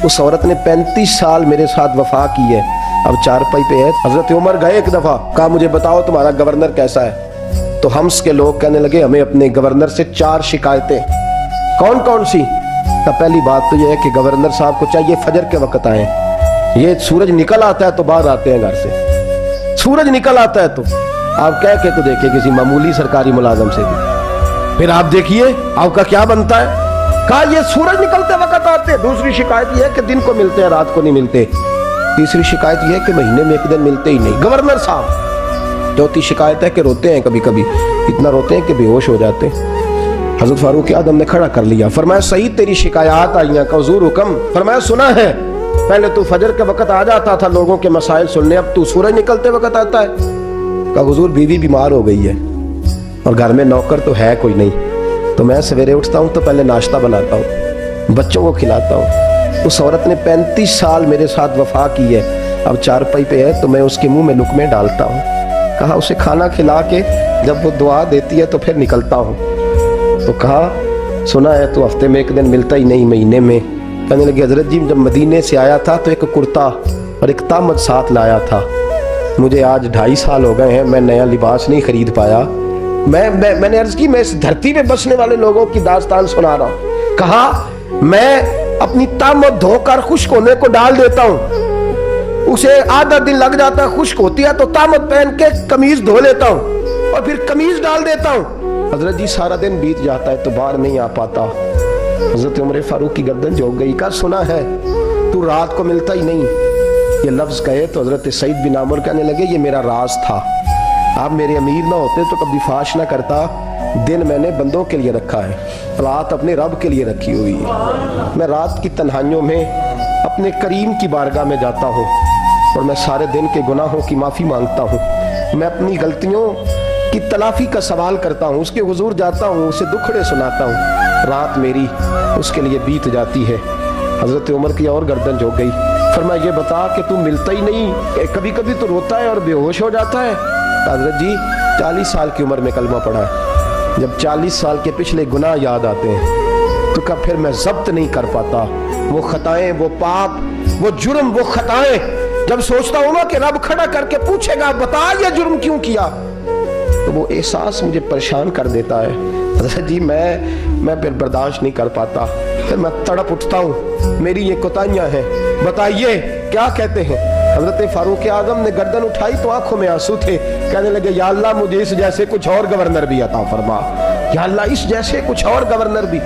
उस औरत ने 35 साल मेरे साथ वफा की है, अब चारपाई पे है। हजरत उमर गए एक दफा, कहा मुझे बताओ तुम्हारा गवर्नर कैसा है। तो हम्स के लोग कहने लगे हमें अपने गवर्नर से 4 शिकायतें। कौन कौन सी? तो पहली बात तो यह है कि गवर्नर साहब को चाहिए फजर के वक्त आए। ये सूरज निकल आता है तो बाहर आते हैं घर से, सूरज निकल आता है तो आप कह के तो देखिए किसी मामूली सरकारी मुलाजम से भी, फिर आप देखिए आपका क्या बनता है। कहा ये सूरज निकलते वक्त आते हैं। दूसरी शिकायत यह है कि दिन को मिलते हैं रात को नहीं मिलते। तीसरी शिकायत यह है कि महीने में एक दिन मिलते ही नहीं गवर्नर साहब। चौथी शिकायत है कि रोते हैं, कभी कभी इतना रोते हैं कि बेहोश हो जाते हैं। हजरत फारूक आदम ने खड़ा कर लिया, फरमाया सही तेरी शिकायत आई हैं, हुजूर हुक्म। फरमाया सुना है, पहले तू फजर के वक्त आ जाता था लोगों के मसाइल सुनने, अब तू सूरज निकलते वक्त आता है। कहा हुजूर बीवी बीमार हो गई है और घर में नौकर तो है कोई नहीं, तो मैं सवेरे उठता हूँ तो पहले नाश्ता बनाता हूँ, बच्चों को खिलाता हूँ। उस औरत ने 35 साल मेरे साथ वफा की है, अब चारपाई पे है तो मैं उसके मुंह में लुकमे डालता हूँ। कहा उसे खाना खिला के जब वो दुआ देती है तो फिर निकलता हूँ। तो कहा सुना है तो हफ्ते में एक दिन मिलता ही नहीं, महीने में। कहने लगे हजरत जी जब मदीने से आया था तो एक कुर्ता और एक तामद साथ लाया था, मुझे आज 2.5 साल हो गए हैं, मैं नया लिबास नहीं खरीद पाया। मैंने अर्ज की मैं इस धरती पे बसने वाले लोगों की दास्तान सुना रहा हूँ। कहा मैं अपनी तामद धोकर खुश्क होने को डाल देता हूँ, उसे आधा दिन लग जाता है, खुश्क होती है तो तामद पहन के कमीज धो लेता हूँ और फिर कमीज डाल देता हूँ। हजरत जी सारा दिन बीत जाता है तो बाहर नहीं आ पाता। हजरत उमर फारूक की गर्दन झुक गई। कहा सुना है तू रात को मिलता ही नहीं। ये लफ्ज कहे तो हजरत सईद बिन आमिर कहने लगे ये मेरा राज था, आप मेरे अमीर ना होते तो कभी फाश ना करता। दिन मैंने बंदों के लिए रखा है, रात अपने रब के लिए रखी हुई है। मैं रात की तन्हाइयों में अपने करीम की बारगाह में जाता हूँ और मैं सारे दिन के गुनाहों की माफ़ी मांगता हूँ। मैं अपनी गलतियों की तलाफी का सवाल करता हूँ, उसके हुजूर जाता हूँ, उसे दुखड़े सुनाता हूँ। रात मेरी उसके लिए बीत जाती है। हजरत उमर की और गर्दन झुक गई। फरमाया ये बता कि तू मिलता ही नहीं, कभी कभी तो रोता है और बेहोश हो जाता है। हजरत जी 40 साल की उम्र में कलमा पढ़ा है, जब 40 साल के पिछले गुनाह याद आते हैं तो कब फिर मैं जब्त नहीं कर पाता वो खताएं, वो पाप, वो जुर्म, वो खताएं। जब सोचता हूँ ना कि रब खड़ा करके पूछेगा बता ये जुर्म क्यों किया, तो वो एहसास मुझे परेशान कर देता है। हजरत जी मैं फिर बर्दाश्त नहीं कर पाता, फिर मैं तड़प उठता हूँ, मेरी ये कोताहियां हैं, बताइए क्या कहते हैं। हजरत फारूक आजम ने गर्दन उठाई तो आंखों में आंसू थे। कहने लगे या अल्लाह मुझे इस जैसे कुछ और गवर्नर भी अता फरमा, या अल्लाह इस जैसे कुछ और गवर्नर भी।